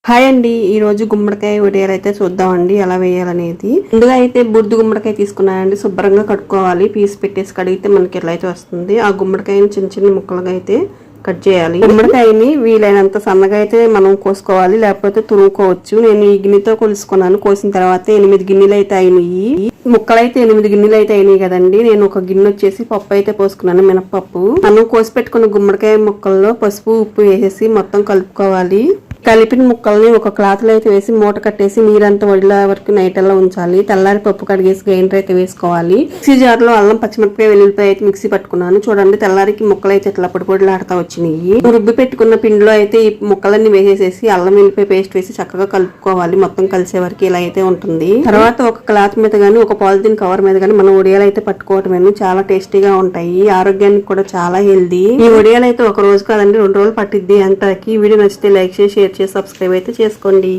Hi అండి, ఈ రోజు గుమ్మడికాయ వడియాలు అయితే చూద్దామండి ఎలా వేయాలనేది. ముందుగా అయితే బుర్దు గుమ్మడికాయ తీసుకున్నానండి. శుభ్రంగా కట్టుకోవాలి. పీస్ పెట్టేసి కడిగితే మనకి ఎలా అయితే వస్తుంది. ఆ గుమ్మడికాయని చిన్న చిన్న ముక్కలుగా అయితే కట్ చేయాలి. గుమ్మడికాయని వీలైనంత సన్నగా అయితే మనం కోసుకోవాలి, లేకపోతే తురుముకోవచ్చు. నేను ఈ గిన్నెతో కొలుసుకున్నాను. కోసిన తర్వాత 8 గిన్నెలు అయితే అయినాయి. ముక్కలు అయితే 8 గిన్నెలు అయితే అయినాయి కదండి. నేను ఒక గిన్నె వచ్చేసి పప్పు అయితే పోసుకున్నాను, మినపప్పు. మనం కోసి పెట్టుకున్న గుమ్మడికాయ ముక్కల్లో పసుపు ఉప్పు వేసేసి మొత్తం కలుపుకోవాలి. కలిపిన ముక్కల్ని ఒక క్లాత్ లో అయితే వేసి మూట కట్టేసి నీరంతా వడిలే వరకు నైట్ అలా ఉంచాలి. తెల్లారి పప్పు కడిగేసి గ్రైండర్ అయితే వేసుకోవాలి. మిక్సీ జార్ లో అల్లం, పచ్చిమిరపకాయ, వెల్లుల్లిపాయ అయితే మిక్సీ పట్టుకున్నాను. చూడండి, తెల్లారికి ముక్కలు అయితే ఇట్లా పొడిలాడుతా వచ్చినాయి. రుబ్బి పెట్టుకున్న పిండిలో అయితే ఈ ముక్కలన్నీ వేసేసి అల్లం వెల్లుల్లిపాయ పేస్ట్ వేసి చక్కగా కలుపుకోవాలి. మొత్తం కలిసే వరకు ఇలా అయితే ఉంటుంది. తర్వాత ఒక క్లాత్ మీద గానీ ఒక పాలిథిన్ కవర్ మీద గానీ మనం వడియాలు అయితే పట్టుకోవటమేను. చాలా టేస్టీగా ఉంటాయి. ఆరోగ్యానికి కూడా చాలా హెల్దీ. ఈ వడియాలు అయితే ఒక రోజు కాదండి 2 రోజులు పట్టిద్ది అంతకి. వీడియో నచ్చితే లైక్ చేసి షేర్ చేసి సబ్స్క్రైబ్ అయితే చేసుకోండి.